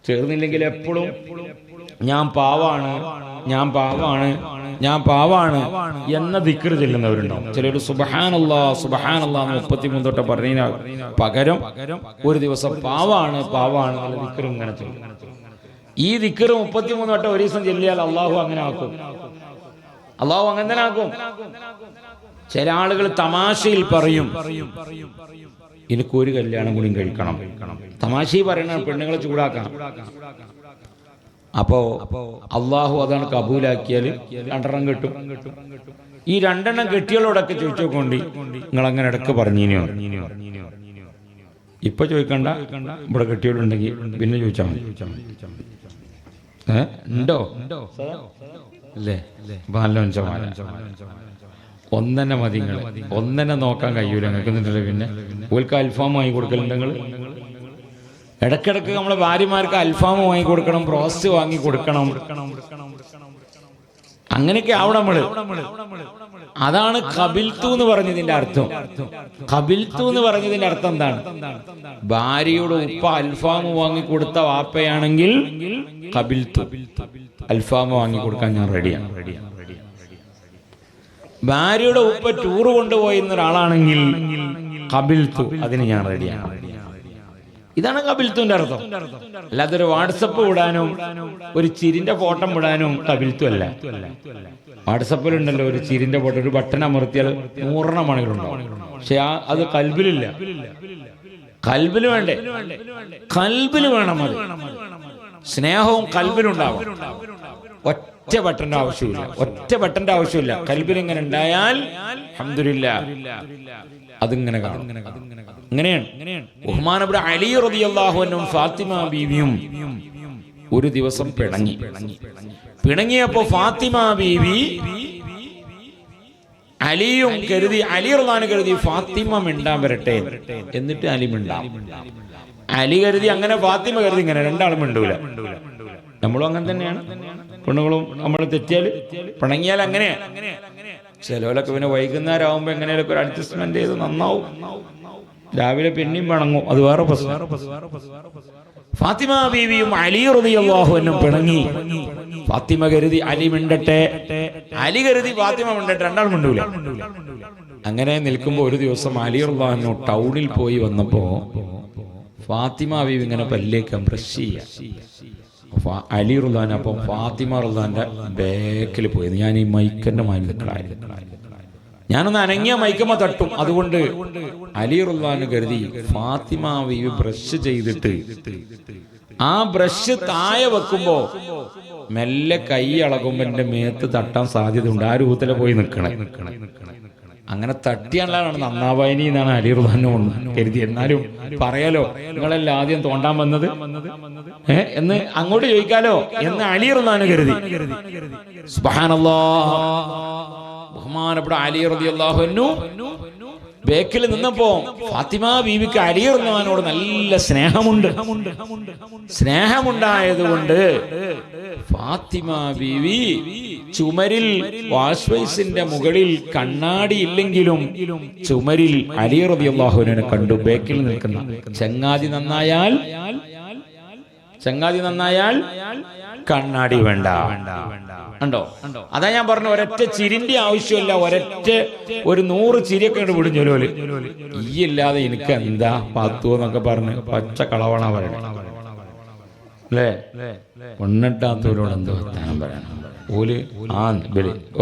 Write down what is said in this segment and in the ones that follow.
ചേർന്നില്ലെങ്കിൽ എപ്പോഴും ഞാൻ പാവാണ്, ഞാൻ പാവാണ്, ഞാൻ പാവാണ് എന്ന ദിക്ർ ചെല്ലുന്നവരുണ്ടാവും. ചിലർ സുബ്ഹാനല്ലാഹ് സുബ്ഹാനല്ലാഹ് 33 തൊട്ട് പറഞ്ഞതിന് പകരം ഒരു ദിവസം പാവാണ് പാവാണ് എന്നുള്ള ദിക്ർ ഇങ്ങനെ ചൊല്ലും. ഈ ദിക്ർ 33 വട്ടം ഒരു ദിവസം ചൊല്ലിയാൽ അള്ളാഹു അങ്ങനെ ആക്കും. അള്ളാഹു അങ്ങനെ തന്നെ ആക്കും. ചില ആളുകൾ തമാശയിൽ പറയും, എനിക്കൊരു കല്യാണം കൂടി കഴിക്കണം. തമാശയിൽ പറയണ പെണ്ണുങ്ങളെ ചൂടാക്കാം. അപ്പോ അള്ളാഹു അതാണ് കബൂലാക്കിയാൽ 2 കിട്ടും. ഈ 2 കെട്ടികളോടൊക്കെ ചോദിച്ചു നോക്കോണ്ടി, നിങ്ങൾ അങ്ങനെ ഇടക്ക് പറഞ്ഞീനോ? ഇപ്പൊ ചോദിക്കണ്ട, ഇവിടെ കെട്ടിയോടുണ്ടെങ്കിൽ പിന്നെ ചോദിച്ചാൽ മതി. ഉണ്ടോ അല്ലേ? ഒന്നെ മതി. ഒന്നെ നോക്കാൻ കഴിയൂല നിങ്ങൾക്ക്. പിന്നെ ഓൽക്ക് അൽഫാം വാങ്ങി കൊടുക്കലുണ്ടെങ്കിൽ ഇടക്കിടക്ക് നമ്മളെ ഭാര്യമാർക്ക് അൽഫാം വാങ്ങി കൊടുക്കണം, ബ്രോസ്റ്റ് വാങ്ങി കൊടുക്കണം. അങ്ങനെയൊക്കെ ആവണം നമ്മള്. അതാണ് ഖബിൽതു എന്ന് പറഞ്ഞതിന്റെ അർത്ഥം. ഖബിൽതു എന്ന് പറഞ്ഞതിന്റെ അർത്ഥം എന്താണ്? ഭാര്യയുടെ ഉപ്പ അൽഫാം വാങ്ങി കൊടുത്ത വാപ്പയാണെങ്കിൽ ഖബിൽതു, അൽഫാം വാങ്ങി കൊടുക്കാൻ ഞാൻ റെഡിയാണ്. ഭാര്യയുടെ ഉപ്പ ടൂർ കൊണ്ടുപോയിരുന്ന ഒരാളാണെങ്കിൽ ഖബിൽതു, അതിന് ഞാൻ റെഡിയാണ്. ഇതാണ് ഖബിൽത്തുവിന്റെ അർത്ഥം. അല്ലാതെ ഒരു വാട്സപ്പ് വിടാനും ഒരു ചിരിന്റെ ഫോട്ടോ വിടാനും ഖബിൽത്തു അല്ല. വാട്സപ്പിലുണ്ടല്ലോ ഒരു ചിരിന്റെ ഫോട്ടോ, ഒരു ബട്ടൺ അമർത്തിയാൽ 100 മണികളുണ്ടാവും. പക്ഷെ അത് കൽബിലില്ല. കൽബില് വേണ്ടേ? കൽബില് വേണം. അത് സ്നേഹവും കൽബിലുണ്ടാവും. ഒറ്റ ബട്ടന്റെ ആവശ്യമില്ല, ഒറ്റ ബട്ടന്റെ ആവശ്യമില്ല. കൽബിൽ ഇങ്ങനെ ഉണ്ടായാൽ അൽഹംദുലില്ലാഹ് അതിങ്ങനെ കാണും. അങ്ങനെയാണ് ബഹുമാനപ്പെട്ട അലി റളിയല്ലാഹു അൻഹും ഫാത്തിമ ബീവിയും ഒരു ദിവസം പിണങ്ങിയപ്പോ ഫാത്തിമ ബീവി അലിയും കരുതി, അലി റളിയല്ലാഹു കരുതി ഫാത്തിമ മിണ്ടാൻ വരട്ടെ, എന്നിട്ട് അലി മിണ്ടാം. അലി കരുതി അങ്ങനെ, ഫാത്തിമ കരുതി ഇങ്ങനെ. 2 മിണ്ടൂല. നമ്മളും അങ്ങനെ തന്നെയാണ്. പെണ്ണുങ്ങളും നമ്മൾ തെറ്റിയാൽ പിണങ്ങിയാൽ അങ്ങനെയാ. ചിലവരൊക്കെ പിന്നെ വൈകുന്നേരം ആവുമ്പോ എങ്ങനെയൊക്കെ ഒരു അഡ്ജസ്റ്റ്മെന്റ് ചെയ്ത് നന്നാവും. രാവിലെ പിന്നെയും പിണങ്ങും, അത് വേറെ പ്രശ്നം. ഫാത്തിമ ബീവിയും അലി റളിയല്ലാഹു അൻഹു പിണങ്ങി. ഫാത്തിമ കരുതി അലി മിണ്ടട്ടെ, അലി കരുതി ഫാത്തിമ മിണ്ടട്ടെ, 2 മിണ്ടൂല. അങ്ങനെ നിൽക്കുമ്പോ ഒരു ദിവസം അലി റളിയല്ലാഹു അൻഹു ടൗണിൽ പോയി വന്നപ്പോ ഫാത്തിമ ബീവി ഇങ്ങനെ പല്ലേക്കാൻ ബ്രഷ് ചെയ്യാ. അലി റുദാൻ അപ്പം ഫാത്തിമ റുദാന്റെ ബാക്കിൽ പോയി. ഞാൻ ഈ മൈക്കന്റെ മാതിരി നിൽക്കണായിരുന്നു. ഞാനൊന്ന് അനങ്ങിയ മൈക്കമ്മ തട്ടും. അതുകൊണ്ട് അലി റുദാൻ കരുതി ഫാത്തിമ ബീവി ബ്രഷ് ചെയ്തിട്ട് ആ ബ്രഷ് താഴെ വെക്കുമ്പോ മെല്ലെ കൈ ഇളകുമ്പോ എന്റെ മേത്ത് തട്ടാൻ സാധ്യതയുണ്ട്. ആ രൂപത്തിലെ പോയി നിൽക്കണേ. അങ്ങനെ തട്ടിയാലാണ് നന്നാവായിനി എന്നാണ് അലി റുദാൻ കരുതി. എന്നാലും പറയാലോ, നിങ്ങളെല്ലാം ആദ്യം തോണ്ടാൻ വന്നത് എന്ന് അങ്ങോട്ട് ചോദിക്കാലോ എന്ന് അലി റുദാൻ കരുതി. സുബ്ഹാനല്ലാഹ്. ബഹുമാനപ്പെട്ട അലി റളിയല്ലാഹു അൻഹു ബേക്കിൽ നിന്നപ്പോ ഫാത്തിമ ബീവിക്ക് അലി റളിയല്ലാഹുവിനോട് നല്ല സ്നേഹമുണ്ടായതുകൊണ്ട് ഫാത്തിമ ബീവി ചുമരിൽ വാഷ്വൈസിന്റെ മുകളിൽ കണ്ണാടി ഇല്ലെങ്കിലും ചുമരിൽ അലി റളിയല്ലാഹുവിനെ കണ്ടു. ബേക്കിൽ നിൽക്കുന്ന ചങ്ങാതി നന്നായാൽ കണ്ണാടി വേണ്ട. ഉണ്ടോ? അതാ ഞാൻ പറഞ്ഞു, ഒരൊറ്റ ചിരിന്റെ ആവശ്യമില്ല. ഒരു 100 ചിരിയൊക്കെ ഉണ്ട് വിടും ജോലി. ഈ ഇല്ലാതെ എനിക്ക് എന്താ പത്തു എന്നൊക്കെ പറഞ്ഞ് പച്ച കളവണ പറയണേ അല്ലേ? പെണ്ണിട്ടാത്തവരോട് എന്ത് വർത്താനം പറയണം? ഓല്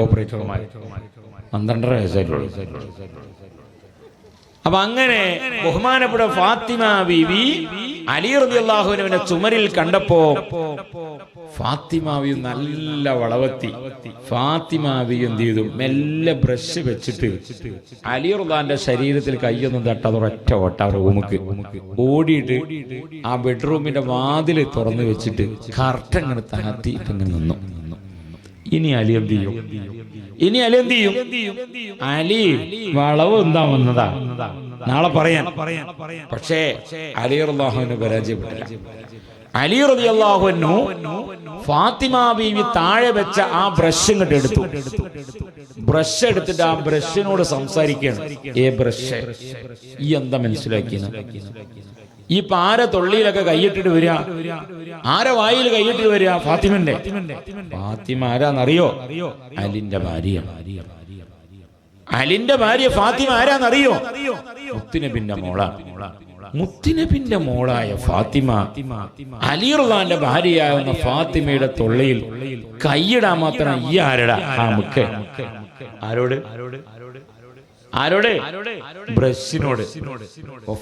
ഓപ്പറേറ്റർമാർ 12 വയസ്സായിട്ടുള്ളൂ. അപ്പൊ അങ്ങനെ ബഹുമാനപ്പെട്ട ഫാത്തിമ ബീവി അലി റളിയല്ലാഹു അൻഹുവിനെ ചുമരിൽ കണ്ടപ്പോ ഫാത്തിമ ബീവി നല്ല വളവത്തി. ഫാത്തിമ ബീവി എന്ത് ചെയ്തു? മെല്ലെ ബ്രഷ് വെച്ചിട്ട് അലി റളിയല്ലാഹുവിന്റെ ശരീരത്തിൽ കൈയൊന്നും തട്ടാതെ ഒരൊറ്റ ഓട്ട റൂമുക്ക് ഓടിയിട്ട് ആ ബെഡ്റൂമിന്റെ വാതില് തുറന്നു വെച്ചിട്ട് കർട്ടൻ ഇങ്ങനെ താത്തി ഇങ്ങനെ നിന്നു. ഇനി അലി എന്ത് ചെയ്യും? അലി വളവ് എന്താ വന്നതാ, നാളെ പറയാൻ. പക്ഷേ അലി റളിയല്ലാഹു അൻഹു പരാജയപ്പെട്ടില്ല. അലി റളിയല്ലാഹു അൻഹു ഫാത്തിമ ബീവി താഴെ വെച്ച ആ ബ്രഷ് ഇങ്ങോട്ട് എടുത്തു. ബ്രഷ് എടുത്തിട്ട് ആ ബ്രഷിനോട് സംസാരിക്കുകയാണ്. ബ്രഷ്, ഈ എന്താ മനസ്സിലാക്കിയത്? ഈ പാര തൊള്ളിയിലൊക്കെ കൈയിട്ടിട്ട് വരിക, ആരെ വായിൽ കൈയിട്ടിട്ട് വരിക? ഫാത്തിമന്റെ. ഫാത്തിമ ആരാന്നറിയോ? അലിന്റെ ഭാര്യ. അലിന്റെ ഭാര്യ ഫാത്തിമ ആരാന്നറിയോ? മുത്തുനബിന്റെ മോളാണ്. മുത്തുനബിന്റെ മോളായ ഫാത്തിമ അലി റളിയല്ലാഹുവിന്റെ ഭാര്യയാകുന്ന ഫാത്തിമയുടെ തൊള്ളയിൽ കൈയിടാൻ മാത്രം ഈ ആരടാ? ആ മുക്ക്. ആരോട്? ബ്രഷിനോട്.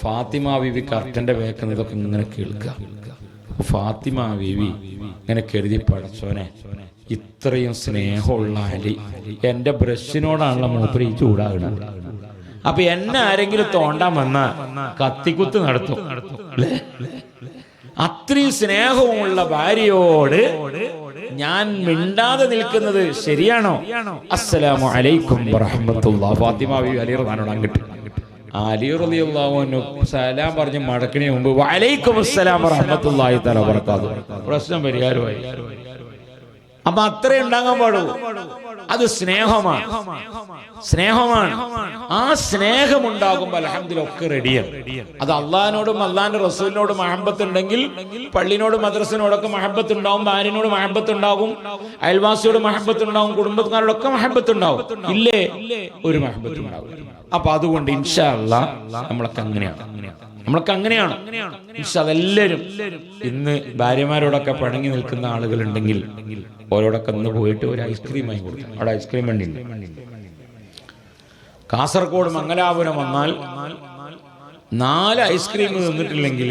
ഫാത്തിമ ബീവി കർട്ടന്റെ വേക്കുന്നതൊക്കെ ഇങ്ങനെ കേൾക്കുക. ഫാത്തിമ ബീവി ഇങ്ങനെ കരുതി, പടച്ചോനെ ഇത്രയും സ്നേഹമുള്ള അലി എന്റെ ബ്രഷിനോടാണല്ലോ മൂപ്പര് ഈ ചൂടാകണം. അപ്പൊ എന്നെ ആരെങ്കിലും തോണ്ടാൻ വന്ന കത്തിക്കുത്ത് നടത്തും. അത്രയും സ്നേഹവുമുള്ള ഭാര്യയോട് ഞാൻ മിണ്ടാതെ നിൽക്കുന്നത് ശരിയാണോ? അസ്സലാമു അലൈക്കും വറഹ്മത്തുള്ളാഹി. ഫാത്തിമ ബീവി അലി റളിയല്ലാഹു അൻഹു അലി റളിയല്ലാഹു അൻഹു സലാം പറഞ്ഞ് മടക്കണേ മുമ്പ് വഅലൈക്കും അസ്സലാം വറഹ്മത്തുള്ളാഹി തആല വബറകാതുഹു. പ്രശ്നം പരിഹാരമായി. അപ്പൊ അത്രേ ഉണ്ടാകാൻ പാടുള്ളൂ. അത് സ്നേഹമാണ്. ആ സ്നേഹമുണ്ടാകുമ്പോൾ അൽഹംദുലില്ലാഹ് ഒക്കെ റെഡിയാണ്. അത് അള്ളാഹിനോടും അള്ളാഹിന്റെ റസൂലിനോടും മഹബത്ത് ഉണ്ടെങ്കിൽ പള്ളിനോടും മദ്രസിനോടൊക്കെ മഹബത്ത് ഉണ്ടാവും, ഭാര്യനോട് മഹബത്ത് ഉണ്ടാകും, അയൽവാസിയോട് മഹബത്ത് ഉണ്ടാവും, കുടുംബക്കാരോടൊക്കെ മഹബത്ത് ഉണ്ടാവും. ഇല്ലേ? ഒരു മഹബത്ത് ഉണ്ടാവും. അപ്പൊ അതുകൊണ്ട് ഇൻഷാ അല്ലാഹ് നമ്മളൊക്കെ അങ്ങനെയാണ്. എല്ലാവരും ഇന്ന് ഭാര്യമാരോടൊക്കെ പണങ്ങി നിൽക്കുന്ന ആളുകൾ ഉണ്ടെങ്കിൽ ഓരോടൊക്കെ ഒന്ന് പോയിട്ട് ഒരു ഐസ്ക്രീം വാങ്ങി കൊടുക്കും. അവിടെ ഐസ്ക്രീം വണ്ടിയുണ്ട്. കാസർഗോഡ് മംഗലാപുരം വന്നാൽ 4 ഐസ്ക്രീം തിന്നിട്ടില്ലെങ്കിൽ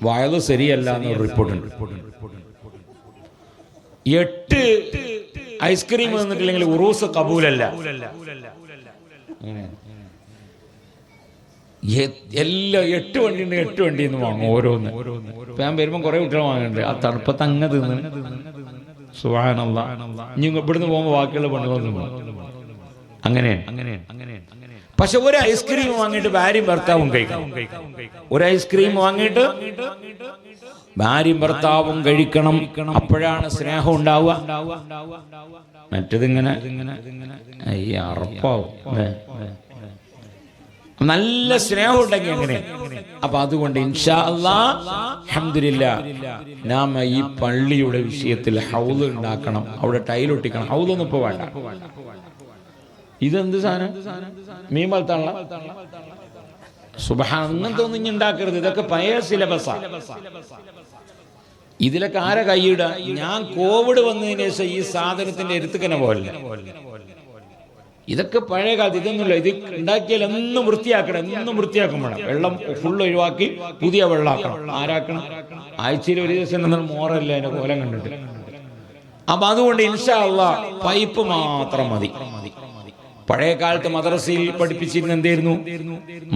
വയത് ശരിയല്ല എന്നൊരു റിപ്പോർട്ടുണ്ട്. 8 ഐസ്ക്രീം തിന്നിട്ടില്ലെങ്കിൽ ഉറൂസ് കബൂലല്ല. എല്ലാ 8 വണ്ടിയുണ്ട്, 8 വണ്ടിയിൽ നിന്ന് വാങ്ങും ഓരോന്ന്. ഇപ്പൊ ഞാൻ വരുമ്പോൾ കുറെ കുട്ടികൾ വാങ്ങുന്നുണ്ട്. ആ തണുപ്പത്ത് അങ്ങ് തിന്ന് സുബ്ഹാനല്ലാഹ്. ഇനി ഇവിടുന്ന് പോകുമ്പോൾ ബാക്കിയുള്ള പെണ്ണുങ്ങളൊന്നും അങ്ങനെയാണ്. പക്ഷെ ഒരു ഐസ്ക്രീം വാങ്ങിയിട്ട് ഭാര്യയും ഭർത്താവും കഴിക്കണം. ഒരു ഐസ്ക്രീം വാങ്ങിയിട്ട് ഭാര്യയും ഭർത്താവും കഴിക്കണം. അപ്പോഴാണ് സ്നേഹം ഉണ്ടാവുക. മറ്റതിങ്ങനെ അറപ്പാവും. നല്ല സ്നേഹം ഉണ്ടെങ്കിൽ എങ്ങനെ? അപ്പൊ അതുകൊണ്ട് ഇൻഷാ അല്ലാഹ് അൽഹംദുലില്ലാഹ് നാം ഈ പള്ളിയുടെ വിഷയത്തിൽ ഹൗദ് ഉണ്ടാക്കണം. അവിടെ ടൈലൊട്ടിക്കണം. ഹൗദൊന്നും ഇപ്പൊ വേണ്ട. ഇതെന്ത് സാധനം? മീൻ വളർത്താനുള്ള സുബ്ഹാൻ, അങ്ങനത്തെ ഒന്നും ഇനി ഉണ്ടാക്കരുത്. ഇതൊക്കെ പഴയ സിലബസാ. ഇതിലൊക്കെ ആരെ കൈയിടുക? ഞാൻ കോവിഡ് വന്നതിന് ശേഷം ഈ സാധനത്തിന്റെ എരുത്തുക്കനെ പോലെ. ഇതൊക്കെ പഴയ കാലത്ത്. ഇതൊന്നുമില്ല. ഇത് ഉണ്ടാക്കിയാൽ എന്നും വൃത്തിയാക്കണം. എന്നും വൃത്തിയാക്കും വേണം. വെള്ളം ഫുള്ള് ഒഴിവാക്കി പുതിയ വെള്ളമാക്കണം. ആരാക്കണം? ആഴ്ചയിൽ ഒരു ദിവസം മോറല്ല അതിന്റെ കോലം കണ്ടിട്ട്. അപ്പൊ അതുകൊണ്ട് ഇൻഷാ അല്ലാഹ് പൈപ്പ് മാത്രം മതി. പഴയ കാലത്ത് മദ്രസയിൽ പഠിപ്പിച്ചിരുന്ന എന്തായിരുന്നു?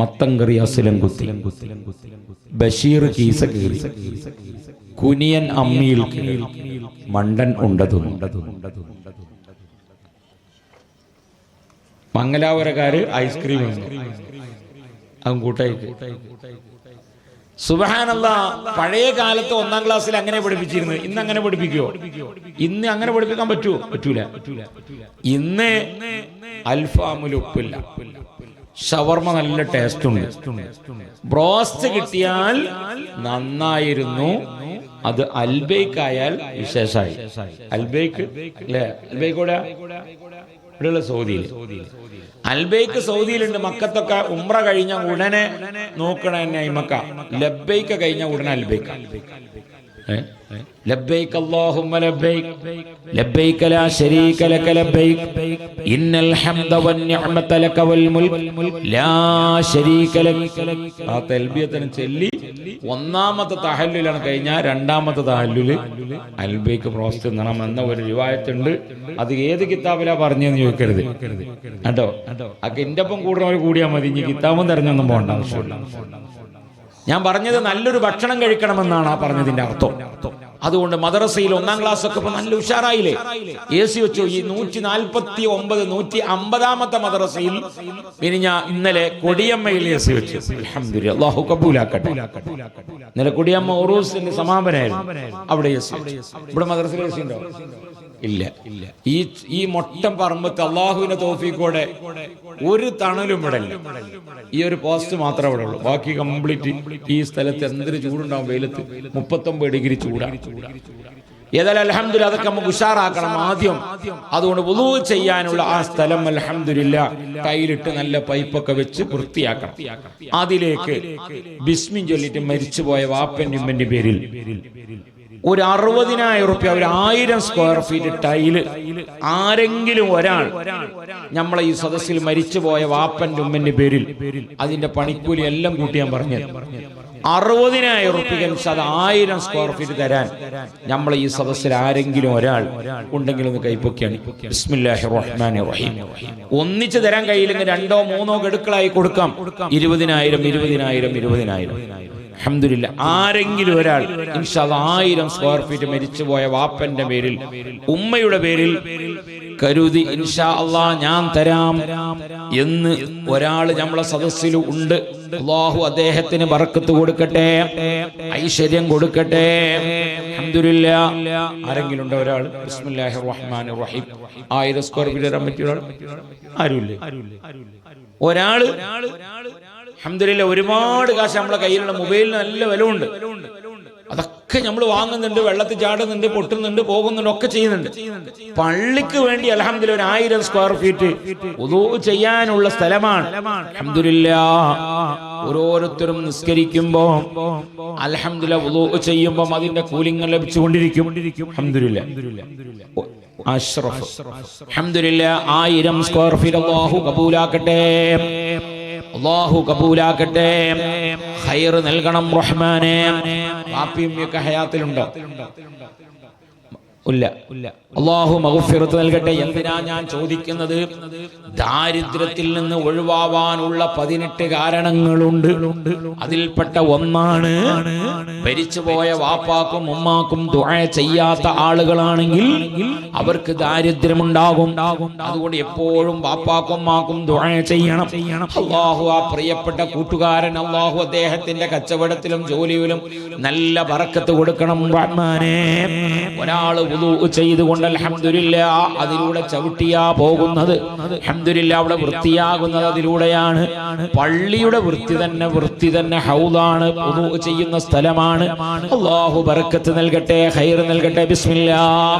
മത്തം കറി അസിലം കുത്തി, ബഷീർ കീസ കീറി, കുനിയൻ അമ്മിയിൽ മണ്ടൻ ഉണ്ടതും. മംഗലാപുരക്കാര് ഐസ്ക്രീം അതും കൂട്ടായിട്ട്. സുബ്ഹാനല്ലാഹ്. പഴയ കാലത്ത് 1ാം ക്ലാസ്സിൽ അങ്ങനെ പഠിപ്പിച്ചിരുന്നു. ഇന്ന് അങ്ങനെ പഠിപ്പിക്കുവോ? ഇന്ന് അങ്ങനെ പഠിപ്പിക്കാൻ പറ്റൂല. ഇന്ന് അൽഫാമിൽ ഉപ്പില്ല, ഷവർമ നല്ല ടേസ്റ്റ് ഉണ്ട്, ബ്രോസ്റ്റ് കിട്ടിയാൽ നന്നായിരുന്നു, അത് അൽബൈക്ക് ആയാൽ വിശേഷമായി. അൽബൈക്ക് അല്ലേ? അൽബൈക്ക് ഇവിടെയുള്ള സൗദിയിൽ. അൽബൈക്ക് സൗദിയിലുണ്ട്. മക്കത്തൊക്കെ ഉംറ കഴിഞ്ഞ ഉടനെ നോക്കണ തന്നെ ഇമക്ക. ലബ്ബൈക്ക് കഴിഞ്ഞ ഉടനെ അൽബൈക്ക്. ലബ്ബൈക അല്ലാഹുമ്മ ലബ്ബൈക ലബ്ബൈക ലാ ശരീക ലക ലബ്ബൈക ഇന്നൽ ഹംദ വന്നിഅമത ലക വൽ മുൽക് ലാ ശരീക ലക. ആ തൽബിയത്തിനെ ചൊല്ലി 1ാമത്തെ തഹല്ലുലാണ് കഴിഞ്ഞ 2ാമത്തെ തഹല്ലുൽ അൽബൈക്ക് പ്രോസ്റ്റ് തിന്നണം എന്ന ഒരു റിവായത്തുണ്ട്. അത് ഏത് കിതാബിലാ പറഞ്ഞെന്ന് ചോദിക്കരുത് കേട്ടോ. അതൊക്കെ എന്റെ ഒപ്പം കൂടുന്നവർ കൂടിയാൽ മതി. ഇനി കിതാബും തെരഞ്ഞൊന്നും പോകണ്ട ആവശ്യമില്ല. ഞാൻ പറഞ്ഞത് നല്ലൊരു ഭക്ഷണം കഴിക്കണമെന്നാണ് ആ പറഞ്ഞതിന്റെ അർത്ഥം. അതുകൊണ്ട് മദ്രസയിൽ 1ാം ക്ലാസ് ഒക്കെ ഇപ്പൊ നല്ല ഉഷാറായില്ലേ? AC വെച്ചു. ഈ 149 150ാമത്തെ മദ്രസയിൽ ഇന്നലെ കൊടിയമ്മയിൽ AC വെച്ചു. അൽഹംദുലില്ലാഹ്, അല്ലാഹു കബൂലാക്കട്ടെ. ഇന്നലെ കൊടിയമ്മ ഉറൂസിന്റെ സമാപനമായിരുന്നു. അവിടെ AC വെച്ചു. ഇവിടെ മദ്രസയിൽ AC ഉണ്ടോ? ഇല്ല. ഈ മൊട്ടം പറമ്പത്ത് അള്ളാഹുവിന്റെ തൗഫീഖോടെ ഒരു തണലും ഇവിടെ ഇല്ല. ഈ ഒരു പോസ്റ്റ് മാത്രമേ ഇവിടെ ഉള്ളൂ. ബാക്കി കംപ്ലീറ്റ് ഈ സ്ഥലത്ത് എന്തൊരു ചൂടുണ്ടാവും. വെയിലത്ത് 39 ഡിഗ്രി ചൂടാണ്. ഏതായാലും അൽഹംദുലില്ലാ അതൊക്കെ നമുക്ക് ഉഷാറാക്കണം ആദ്യം. അതുകൊണ്ട് വുളൂ ചെയ്യാനുള്ള ആ സ്ഥലം അൽഹംദുലില്ലാ കയ്യിലിട്ട് നല്ല പൈപ്പൊക്കെ വെച്ച് വൃത്തിയാക്കണം. അതിലേക്ക് ബിസ്മി ചൊല്ലിട്ട് മരിച്ചുപോയ വാപ്പന്റെ ഉമ്മന്റെ പേരിൽ ഒരു 60,000 റുപ്യ, ഒരു 1000 സ്ക്വയർ ഫീറ്റ് ടൈല് ആരെങ്കിലും ഒരാൾ നമ്മളെ ഈ സദസ്സിൽ മരിച്ചുപോയ വാപ്പന്റെ ഉമ്മന്റെ പേരിൽ അതിന്റെ പണിക്കൂലി എല്ലാം കൂട്ടി ഞാൻ പറഞ്ഞു 60,000 റുപ്യ അത് 1000 സ്ക്വയർ ഫീറ്റ് തരാൻ നമ്മളെ ഈ സദസ്സിൽ ആരെങ്കിലും ഒരാൾ ഉണ്ടെങ്കിൽ ഒന്ന് കൈപ്പൊക്കിയാണ്. ബിസ്മില്ലാഹിർ റഹ്മാനിർ റഹീം. ഒന്നിച്ച് തരാൻ കഴിയില്ലെങ്കിൽ 2ഓ 3ഓ ഗഡുക്കളായി കൊടുക്കാം. 20,000 അൽഹംദുലില്ലാ. ആരെങ്കിലും ഒരാൾ ഇൻഷാ അല്ലാഹ് 1000 സ്ക്വയർ ഫീറ്റ് മരിച്ചുപോയ വാപ്പന്റെ പേരിൽ ഉമ്മയുടെ പേരിൽ കരുതി ഇൻഷാ അല്ലാഹ് ഞാൻ തരാം എന്ന് ഒരാൾ നമ്മളെ സദസ്സിൽ ഉണ്ട്. അല്ലാഹു അദ്ദേഹത്തിന് ബറക്കത്ത് കൊടുക്കട്ടെ, ഐശ്വര്യം കൊടുക്കട്ടെ. അൽഹംദുലില്ലാ. ആരെങ്കിലും ഉണ്ടോ ഒരാൾ? ബിസ്മില്ലാഹിർ റഹ്മാനിർ റഹീം. 1000 സ്ക്വയർ ഫീറ്റ് തരാൻ പറ്റിയ ഒരാൾ ആരുമില്ലേ? ഒരാള് അൽഹംദുലില്ലാ. ഒരുപാട് കാശ് നമ്മളെ കയ്യിലുള്ള മൊബൈലിന് നല്ല വില ഉണ്ട്. അതൊക്കെ നമ്മൾ വാങ്ങുന്നുണ്ട്, വെള്ളത്തിൽ ചാടുന്നുണ്ട്, പൊട്ടുന്നുണ്ട്, പോകുന്നുണ്ട്, ഒക്കെ ചെയ്യുന്നുണ്ട്. പള്ളിക്ക് വേണ്ടി അൽഹംദുലില്ലാ ഒരു 1000 സ്ക്വയർ ഫീറ്റ് വുളൂ ചെയ്യാനുള്ള സ്ഥലമാണ്. അൽഹംദുലില്ലാ. ഓരോരുത്തരും നിസ്കരിക്കുമ്പോ അൽഹംദുലില്ലാ വുളൂ ചെയ്യുമ്പോൾ അതിന്റെ കൂലിംഗ് ലഭിച്ചുകൊണ്ടിരിക്കും. അൽഹംദുലില്ലാ. അഷ്റഫ് അൽഹംദുലില്ലാ 1000 സ്ക്വയർ ഫീറ്റ് അല്ലാഹു കബൂലാക്കട്ടെ, അല്ലാഹു കബൂലാക്കട്ടെ. ഖൈർ നൽകണം റഹ്മാനേ. വാപ്പിയമ്മയൊക്കെ ഹയാത്തിലുണ്ടോ? ഇല്ല. അല്ലാഹു മഗ്ഫിറത്ത് നൽകട്ടെ. എന്തിനാ ഞാൻ ചോദിക്കുന്നത്? ദാരിദ്ര്യത്തിൽ നിന്ന് ഒഴിവാവാനുള്ള 18 കാരണങ്ങളുണ്ട്. അതിൽപ്പെട്ട ഒന്നാണ് മരിച്ചുപോയ വാപ്പാക്കും ഉമ്മാക്കും ദുആ ചെയ്യാത്ത ആളുകളാണെങ്കിൽ അവർക്ക് ദാരിദ്ര്യമുണ്ടാകും. അതുകൊണ്ട് എപ്പോഴും വാപ്പാക്കും ഉമ്മാക്കും ദുആ ചെയ്യണം. അല്ലാഹു ആ പ്രിയപ്പെട്ട കൂട്ടുകാരൻ അല്ലാഹു അദ്ദേഹത്തിന്റെ കച്ചവടത്തിലും ജോലിയിലും നല്ല ബറക്കത്ത് കൊടുക്കണം റഹ്മാനേ. ഒരാൾ വുളൂ ചെയ്തുകൊണ്ട് അൽഹംദുലില്ലാ അതിലൂടെ ചവിട്ടിയാ പോകുന്നത്. അൽഹംദുലില്ലാ അവിടെ വൃത്തിയാകുന്നത് അതിലൂടെയാണ്. പള്ളിയുടെ വൃത്തി തന്നെ ഹൗദാണ്, വുളൂ ചെയ്യുന്ന സ്ഥലമാണ്. അല്ലാഹു ബറക്കത്ത് നൽകട്ടെ, ഖൈർ നൽകട്ടെ. ബിസ്മില്ലാ.